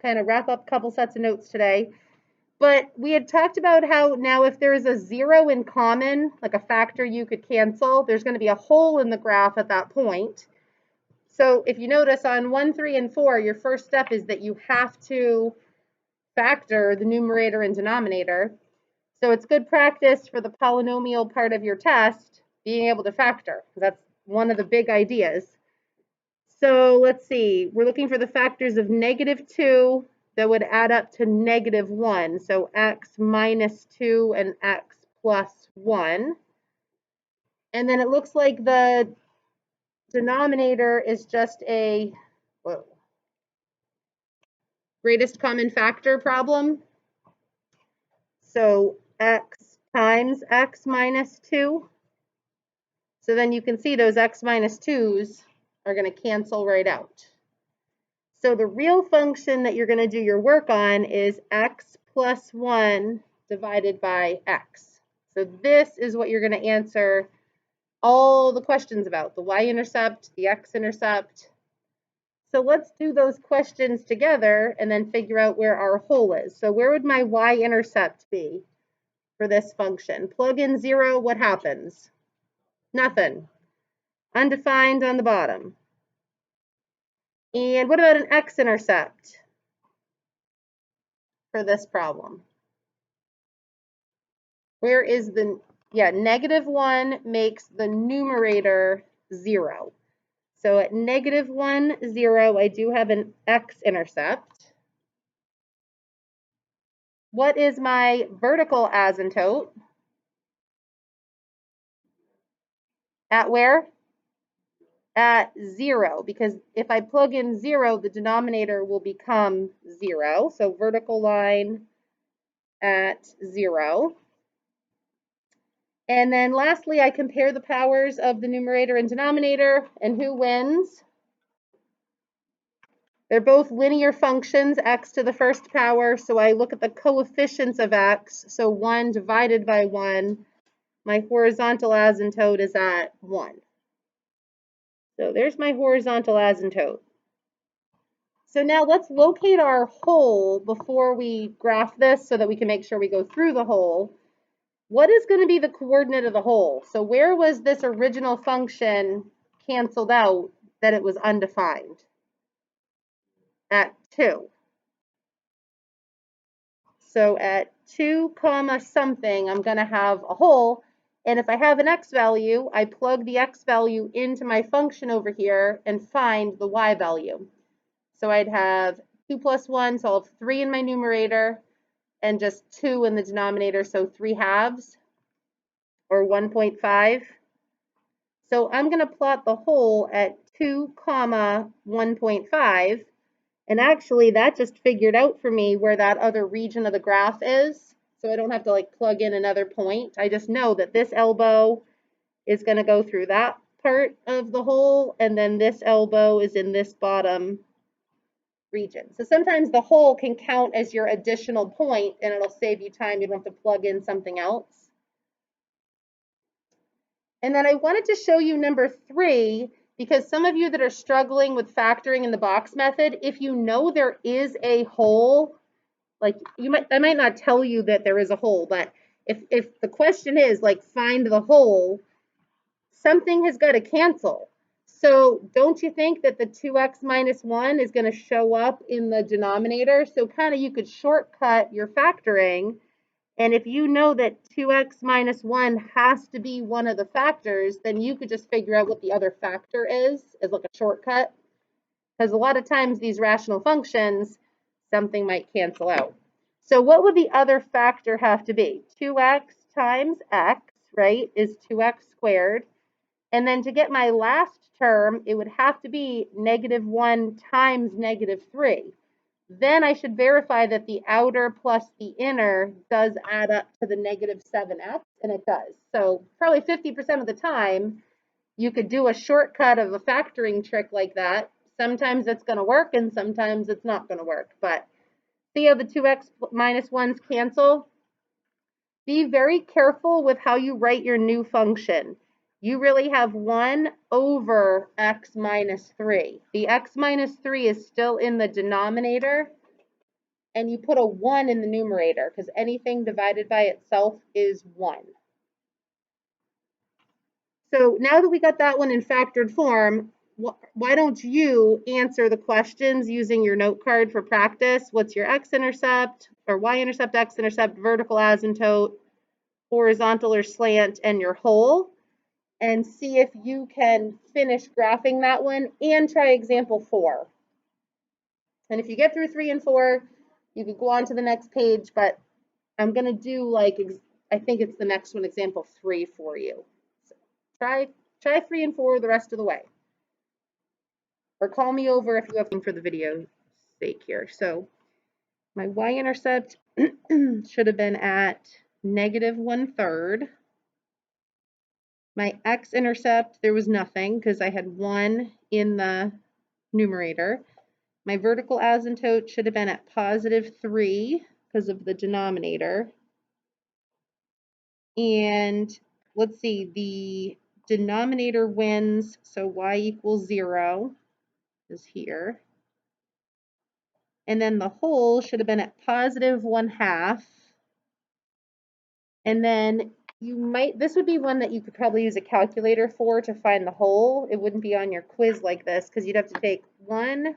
kind of wrap up a couple sets of notes today. But we had talked about how now if there's a 0 in common, like a factor you could cancel, there's going to be a hole in the graph at that point. So if you notice on 1, 3, and 4, your first step is that you have to factor the numerator and denominator. So it's good practice for the polynomial part of your test, being able to factor. That's one of the big ideas. So let's see, we're looking for the factors of -2 that would add up to -1. So x minus 2 and x plus 1. And then it looks like the denominator is just a greatest common factor problem. So x times x minus 2. So then you can see those x minus 2's are going to cancel right out. So the real function that you're going to do your work on is x plus 1 divided by x. So this is what you're going to answer all the questions about, the y-intercept, the x-intercept. So let's do those questions together and then figure out where our hole is. So where would my y-intercept be for this function? Plug in 0, what happens? Nothing. Undefined on the bottom. And what about an x-intercept for this problem? Where is the, -1 makes the numerator 0. So at -1, 0, I do have an x-intercept. What is my vertical asymptote? At where? At 0, because if I plug in 0, the denominator will become 0. So vertical line at 0. And then lastly, I compare the powers of the numerator and denominator, and who wins? They're both linear functions, x to the first power, so I look at the coefficients of x, so 1 divided by 1, my horizontal asymptote is at 1. So there's my horizontal asymptote. So now let's locate our hole before we graph this so that we can make sure we go through the hole. What is going to be the coordinate of the hole? So where was this original function canceled out that it was undefined? At 2. So at 2 comma something, I'm going to have a hole. And if I have an x value, I plug the x value into my function over here and find the y value. So I'd have 2 plus 1, so I'll have 3 in my numerator and just 2 in the denominator, so 3/2 or 1.5. So I'm going to plot the hole at 2 comma 1.5. And actually, that just figured out for me where that other region of the graph is. So I don't have to like plug in another point. I just know that this elbow is going to go through that part of the hole, and then this elbow is in this bottom region. So sometimes the hole can count as your additional point, and it'll save you time. You don't have to plug in something else. And then I wanted to show you number 3, because some of you that are struggling with factoring in the box method, if you know there is a hole, like I might not tell you that there is a hole, but if the question is like find the hole, something has got to cancel. So don't you think that the 2x minus 1 is going to show up in the denominator? So kind of you could shortcut your factoring. And if you know that 2x minus 1 has to be one of the factors, then you could just figure out what the other factor is as like a shortcut. Because a lot of times these rational functions, something might cancel out. So what would the other factor have to be? 2x times x, right, is 2x squared. And then to get my last term, it would have to be -1 times -3. Then I should verify that the outer plus the inner does add up to the -7x, and it does. So probably 50% of the time, you could do a shortcut of a factoring trick like that. Sometimes it's going to work, and sometimes it's not going to work. But see how the 2x minus 1's cancel? Be very careful with how you write your new function. You really have 1 over x minus 3. The x minus 3 is still in the denominator, and you put a 1 in the numerator because anything divided by itself is 1. So now that we got that one in factored form, why don't you answer the questions using your note card for practice? What's your x-intercept or y-intercept, x-intercept, vertical asymptote, horizontal or slant, and your hole? And see if you can finish graphing that one and try example 4. And if you get through 3 and 4, you can go on to the next page, but I'm going to do like, I think it's the next one, example 3 for you. So try 3 and 4 the rest of the way. Or call me over if you have them for the video sake here. So my y-intercept should have been at -1/3. My x-intercept, there was nothing because I had 1 in the numerator. My vertical asymptote should have been at +3 because of the denominator. And let's see, the denominator wins, so y equals 0 is here. And then the whole should have been at +1/2. And then you might, this would be one that you could probably use a calculator for to find the whole. It wouldn't be on your quiz like this because you'd have to take 1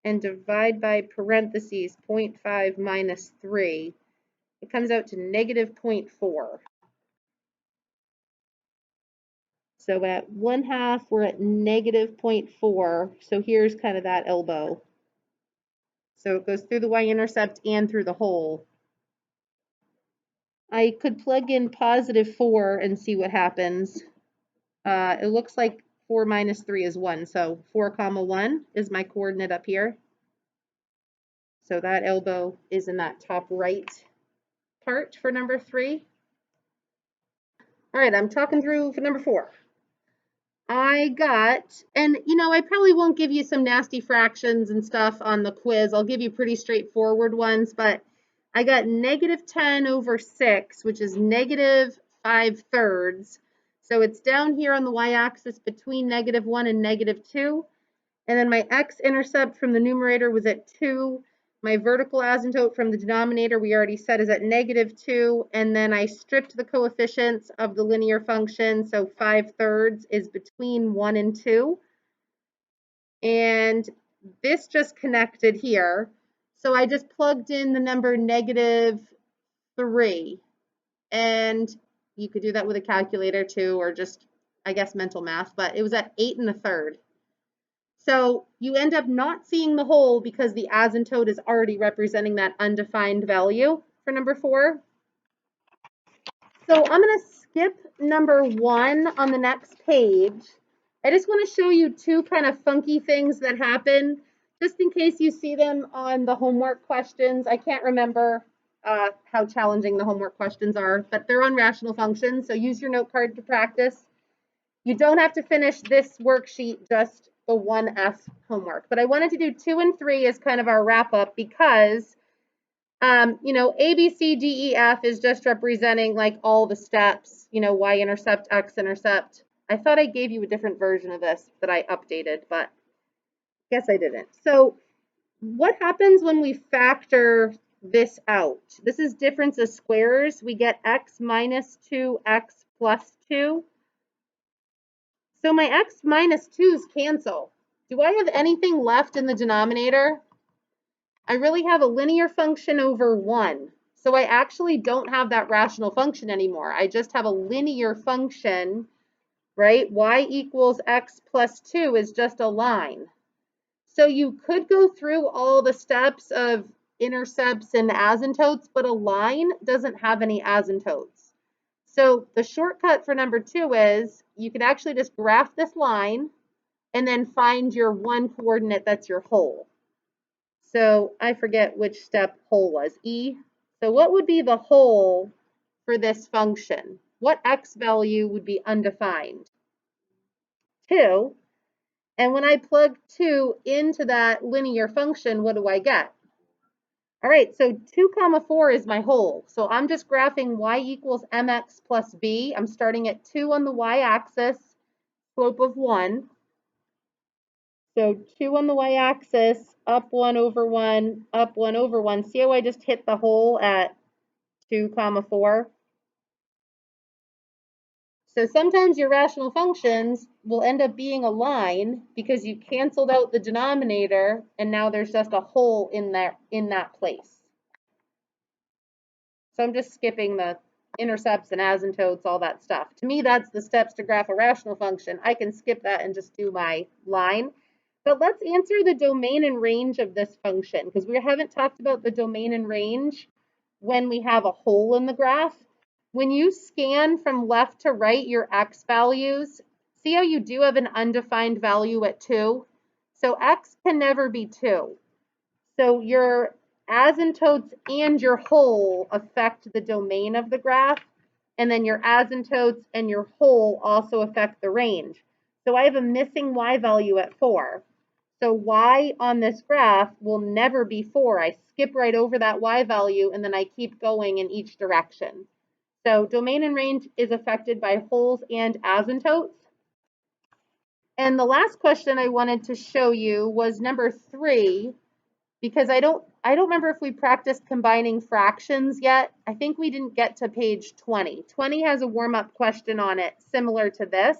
and divide by parentheses 0.5 minus 3. It comes out to -0.4. So at 1/2, we're at -0.4. So here's kind of that elbow. So it goes through the y-intercept and through the hole. I could plug in +4 and see what happens. It looks like 4 minus 3 is 1. So 4, 1 is my coordinate up here. So that elbow is in that top right part for number 3. All right, I'm talking through for number 4. I got, and you know, I probably won't give you some nasty fractions and stuff on the quiz. I'll give you pretty straightforward ones, but I got -10/6, which is -5/3. So it's down here on the y-axis between -1 and -2. And then my x-intercept from the numerator was at 2. My vertical asymptote from the denominator we already said is at -2. And then I stripped the coefficients of the linear function. So 5/3 is between 1 and 2. And this just connected here. So I just plugged in the number -3. And you could do that with a calculator too, or just, I guess, mental math. But it was at 8 1/3. So you end up not seeing the whole because the asymptote is already representing that undefined value for number 4. So I'm going to skip number 1 on the next page. I just want to show you 2 kind of funky things that happen, just in case you see them on the homework questions. I can't remember how challenging the homework questions are, but they're on rational functions, so use your note card to practice. You don't have to finish this worksheet, just the 1F homework. But I wanted to do 2 and 3 as kind of our wrap up because, you know, A, B, C, D, E, F is just representing like all the steps, you know, y-intercept, x-intercept. I thought I gave you a different version of this that I updated, but I guess I didn't. So what happens when we factor this out? This is difference of squares. We get x minus 2x plus 2. So my x minus 2's cancel. Do I have anything left in the denominator? I really have a linear function over 1. So I actually don't have that rational function anymore. I just have a linear function, right? Y equals x plus 2 is just a line. So you could go through all the steps of intercepts and asymptotes, but a line doesn't have any asymptotes. So the shortcut for number 2 is you could actually just graph this line and then find your 1 coordinate that's your whole. So I forget which step whole was, E. So what would be the whole for this function? What x value would be undefined? 2. And when I plug 2 into that linear function, what do I get? All right, so 2, 4 is my whole. So I'm just graphing y equals mx plus b. I'm starting at 2 on the y-axis, slope of 1. So 2 on the y-axis, up 1 over 1, up 1 over 1. See how I just hit the hole at 2 comma 4? So sometimes your rational functions will end up being a line because you canceled out the denominator and now there's just a hole in that place. So I'm just skipping the intercepts and asymptotes, all that stuff. To me, that's the steps to graph a rational function. I can skip that and just do my line. But let's answer the domain and range of this function because we haven't talked about the domain and range when we have a hole in the graph. When you scan from left to right your x values, see how you do have an undefined value at 2? So x can never be 2. So your asymptotes and your hole affect the domain of the graph, and then your asymptotes and your hole also affect the range. So I have a missing y value at 4. So y on this graph will never be 4. I skip right over that y value, and then I keep going in each direction. So domain and range is affected by holes and asymptotes. And the last question I wanted to show you was number 3, because I don't remember if we practiced combining fractions yet. I think we didn't get to page 20. 20 has a warm-up question on it similar to this.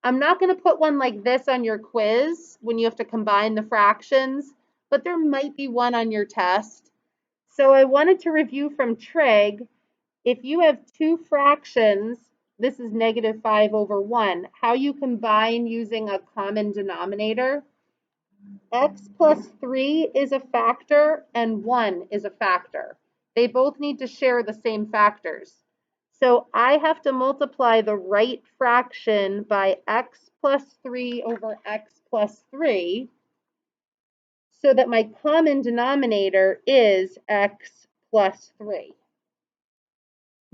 I'm not going to put one like this on your quiz when you have to combine the fractions, but there might be one on your test. So I wanted to review from Trig. If you have two fractions, this is -5 over 1, how you combine using a common denominator. X plus 3 is a factor and 1 is a factor. They both need to share the same factors. So I have to multiply the right fraction by x plus 3 over x plus 3 so that my common denominator is x plus 3.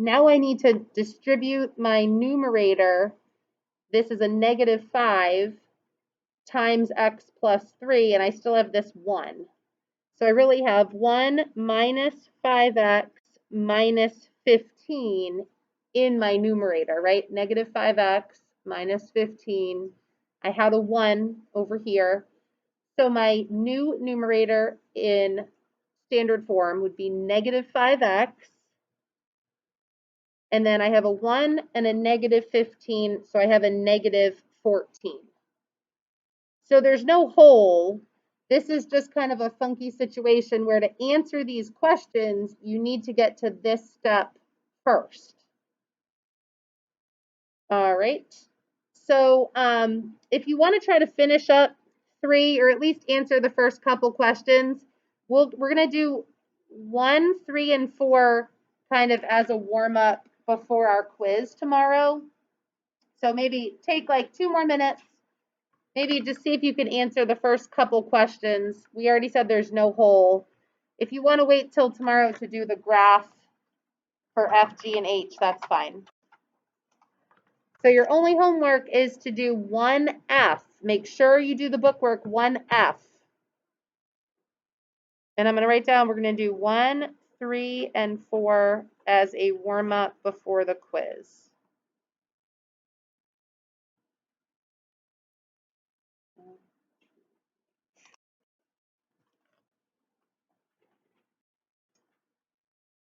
Now I need to distribute my numerator. This is a -5 times x plus 3, and I still have this 1. So I really have 1 minus 5x minus 15 in my numerator, right? -5x minus 15. I had a 1 over here. So my new numerator in standard form would be -5x. And then I have a 1 and a -15, so I have a -14. So there's no hole. This is just kind of a funky situation where to answer these questions, you need to get to this step first. All right. So if you want to try to finish up 3 or at least answer the first couple questions, we're going to do 1, 3, and 4 kind of as a warm-up before our quiz tomorrow. So maybe take like 2 more minutes. Maybe just see if you can answer the first couple questions. We already said there's no hole. If you want to wait till tomorrow to do the graph for F, G, and H, that's fine. So your only homework is to do 1F. Make sure you do the bookwork 1F. And I'm going to write down, we're going to do 1, 3, and 4 as a warm-up before the quiz.